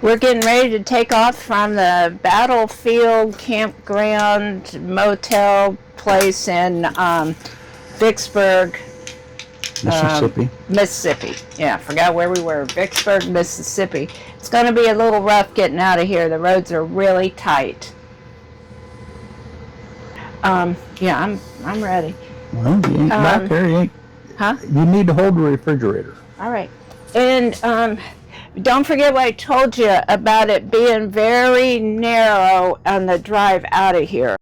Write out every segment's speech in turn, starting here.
We're getting ready to take off from the Battlefield Campground motel place in Vicksburg, Mississippi. Yeah, forgot where we were. Vicksburg, Mississippi. It's going to be a little rough getting out of here. The roads are really tight. Yeah, I'm ready. Well, you ain't back there. You ain't. Huh? You need to hold the refrigerator. All right. And don't forget what I told you about it being very narrow on the drive out of here.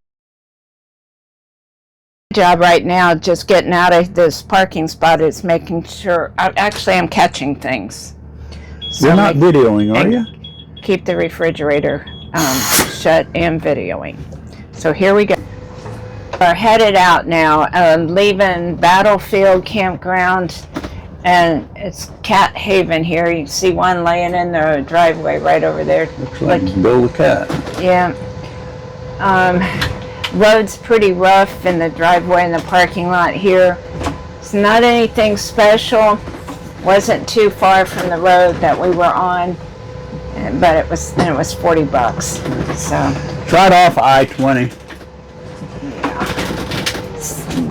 Job right now, just getting out of this parking spot, is making sure. Actually, I'm catching things. So you're not videoing, are you? Keep the refrigerator shut and videoing. So here we go. We're headed out now, leaving Battlefield Campground, and it's Cat Haven here. You can see one laying in the driveway right over there. Looks like Bill the cat. Yeah. Road's pretty rough in the driveway and the parking lot here. It's not anything special. Wasn't too far from the road that we were on, but it was $40. So tried off I-20.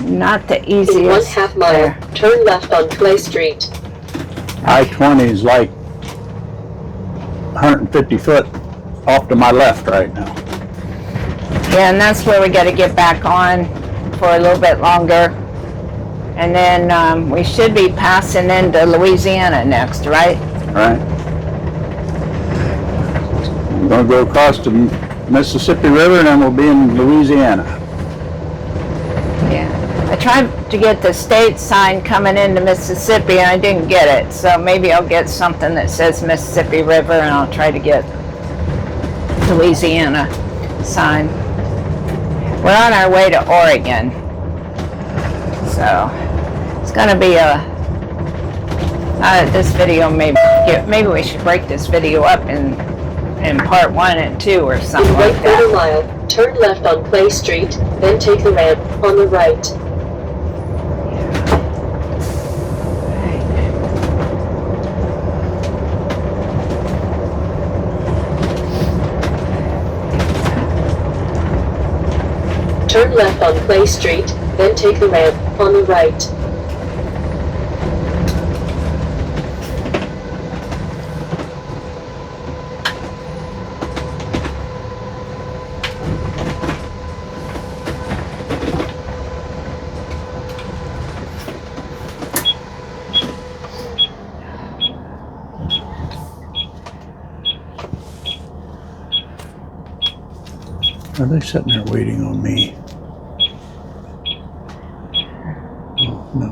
Not the easiest. In 1/2 mile, turn left on Clay Street. I-20 is like 150 foot off to my left right now. Yeah, and that's where we got to get back on for a little bit longer. And then we should be passing into Louisiana next, right? Right. We're going to go across the Mississippi River and then we'll be in Louisiana. Yeah. I tried to get the state sign coming into Mississippi and I didn't get it. So maybe I'll get something that says Mississippi River and I'll try to get Louisiana sign. We're on our way to Oregon. So it's going to be this video, maybe we should break this video up in part 1 and 2 or something like that. In 1/4 mile, turn left on Clay Street, then take the ramp on the right. Turn left on Clay Street, then take the ramp on the right. Are they sitting there waiting on me? Oh, no.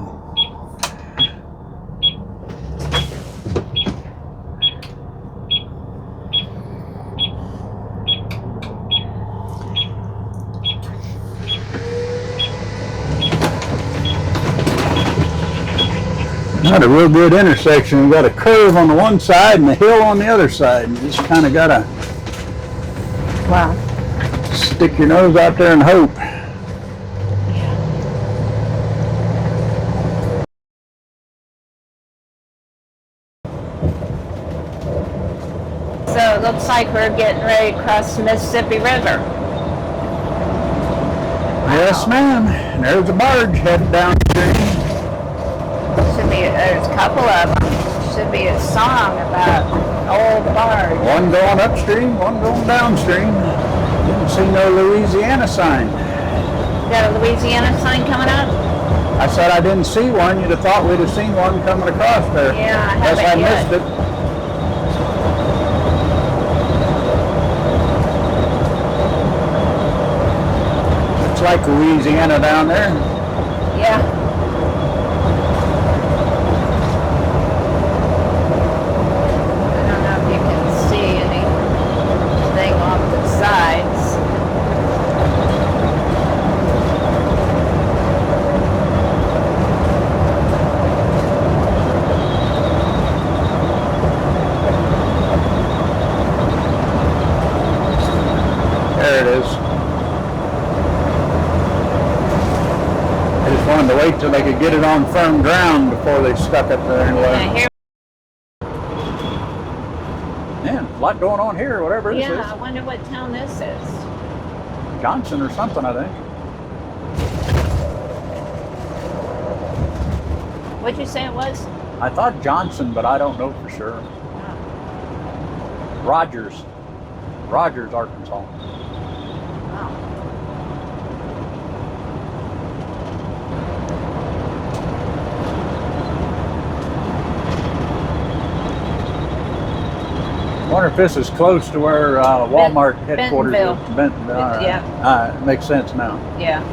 Not a real good intersection. We've got a curve on the one side and a hill on the other side. You just kind of got to stick your nose out there and hope. So it looks like we're getting ready to cross the Mississippi River. Yes, ma'am. And there's a barge headed downstream. There's a couple of them. Should be a song about old barge. One going upstream, one going downstream. Didn't see no Louisiana sign. Got a Louisiana sign coming up? I said I didn't see one. You'd have thought we'd have seen one coming across there. Yeah, I Guess haven't I yet. missed it. Looks like Louisiana down there. Yeah. There it is. I just wanted to wait till they could get it on firm ground before they stuck it there anyway. Man, a lot going on here, whatever this Yeah, I is. wonder what town this is. Johnson or something, I think. What'd you say it was? I thought Johnson, but I don't know for sure. Rogers, Arkansas. Wow. I wonder if this is close to where Walmart headquarters is. Bentonville. Bentonville. All right. Yeah. All right, makes sense now. Yeah.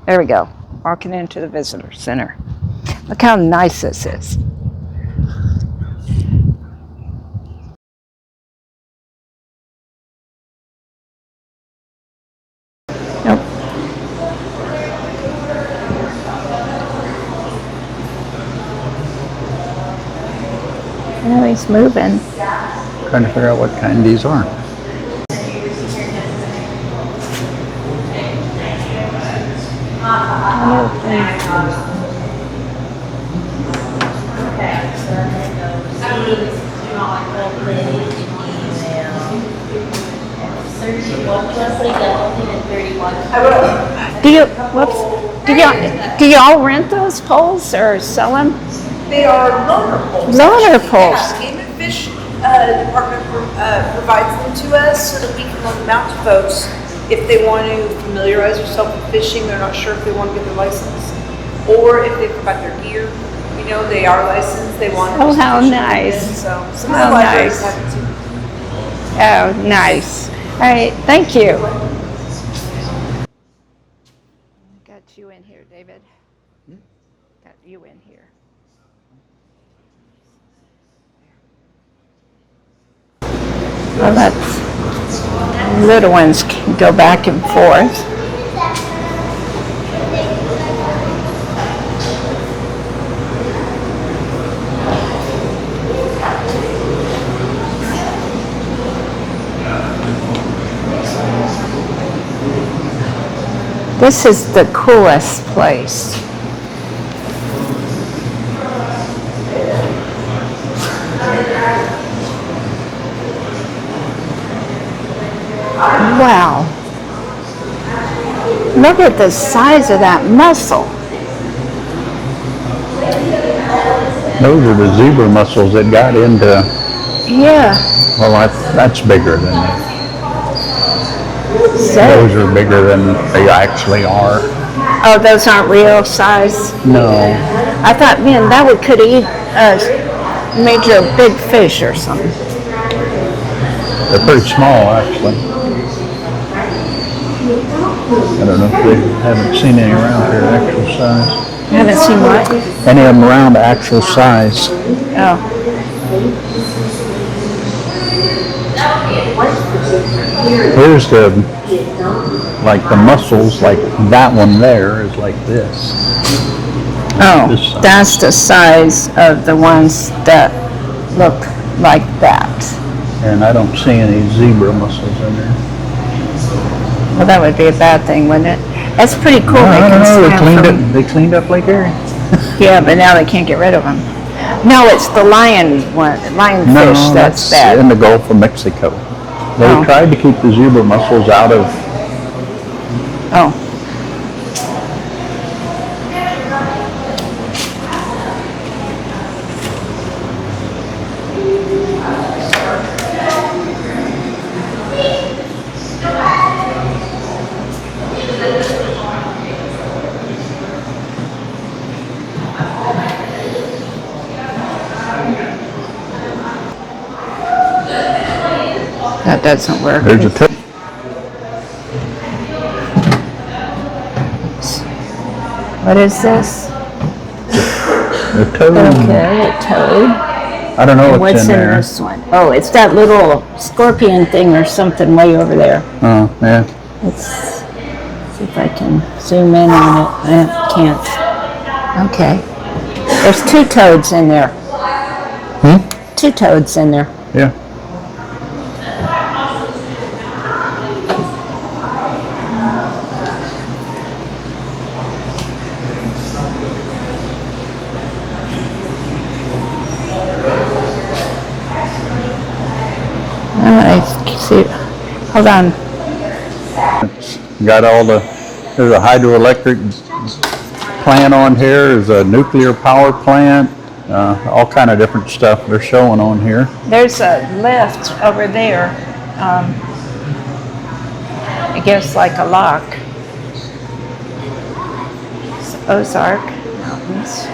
There we go. Walking into the visitor center. Look how nice this is. Nope. Oh, he's moving. Trying to figure out what kind these are. Do y'all rent those poles or sell them? They are loaner poles. Loaner actually. poles. Yeah, Game and Fish Department provides them to us so that we can loan them out to folks if they want to familiarize themselves with fishing. They're not sure if they want to get their license, or if they forgot their gear. You know, they are licensed. They want to. Oh, how fish nice. again, so some How of the libraries nice. have it too. Oh, nice. All right, thank you. Got you in here, David. Got you in here. Well, that's little ones can go back and forth. This is the coolest place. Wow. Look at the size of that mussel. Those are the zebra mussels that got into, Yeah. well, that's bigger than that. So, Those are bigger than they actually are. oh, those aren't real size? No, I thought, man, that would could eat a major big fish or something. they're pretty small actually. I don't know if they haven't seen any around here actual size. You haven't seen what? Any of them around actual size. Oh. Here's the mussels, like that one there is like this. Oh, This size. that's the size of the ones that look like that. And I don't see any zebra mussels in there. Well, that would be a bad thing, wouldn't it? That's pretty cool. I don't know, swim they cleaned up Lake Erie. Yeah, but now they can't get rid of them. No, it's the lionfish No, that's that's bad. in the Gulf of Mexico. They Oh. tried to keep the zebra mussels out of. Oh. That doesn't work. There's a toad. What is this? A toad. Okay, a toad. I don't know And what's what's in in there. this one? Oh, it's that little scorpion thing or something way over there. Oh, yeah. Let's see if I can zoom in on it. I can't. Okay. There's 2 toads in there. 2 toads in there. Yeah. I see. Hold on. It's got all there's a hydroelectric plant on here, there's a nuclear power plant, all kind of different stuff they're showing on here. There's a lift over there. I guess like a lock. It's Ozark Mountains.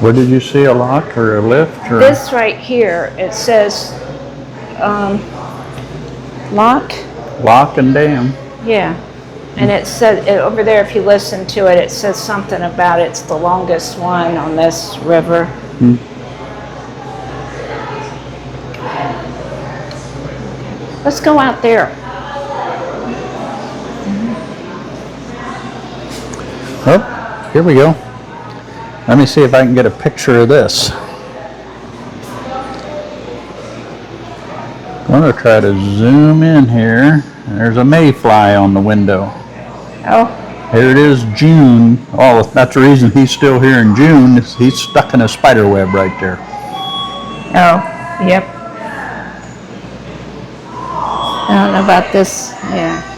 Where did you see a lock or a lift? Or? This right here, it says lock. Lock and dam. Yeah. And it said over there, if you listen to it, it says something about it's the longest one on this river. Let's go out there. Oh, here we go. Let me see if I can get a picture of this. I'm going to try to zoom in here. There's a mayfly on the window. Oh. Here it is, June. Oh, that's the reason he's still here in June. He's stuck in a spider web right there. Oh, yep. I don't know about this. Yeah.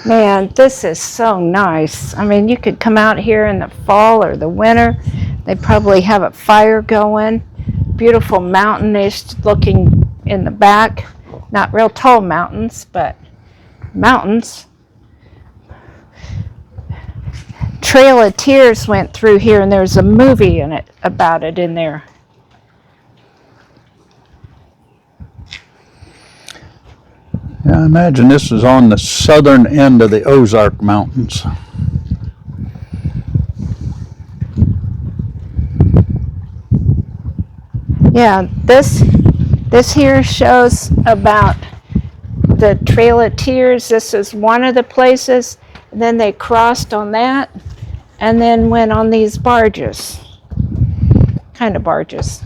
Man, this is so nice. I mean, you could come out here in the fall or the winter. They probably have a fire going. Beautiful mountainish looking in the back. Not real tall mountains, but mountains. Trail of Tears went through here, and there's a movie in it about it in there. Yeah, I imagine this is on the southern end of the Ozark Mountains. Yeah, this here shows about the Trail of Tears. This is one of the places. And then they crossed on that and then went on these barges. Kind of barges.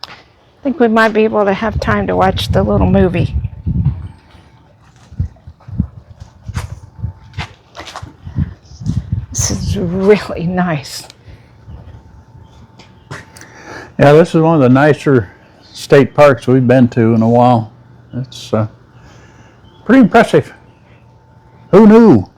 I think we might be able to have time to watch the little movie. This is really nice. Yeah, this is one of the nicer state parks we've been to in a while. It's pretty impressive. Who knew?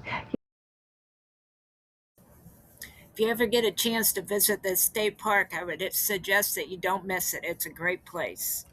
If you ever get a chance to visit this state park, I would suggest that you don't miss it. It's a great place.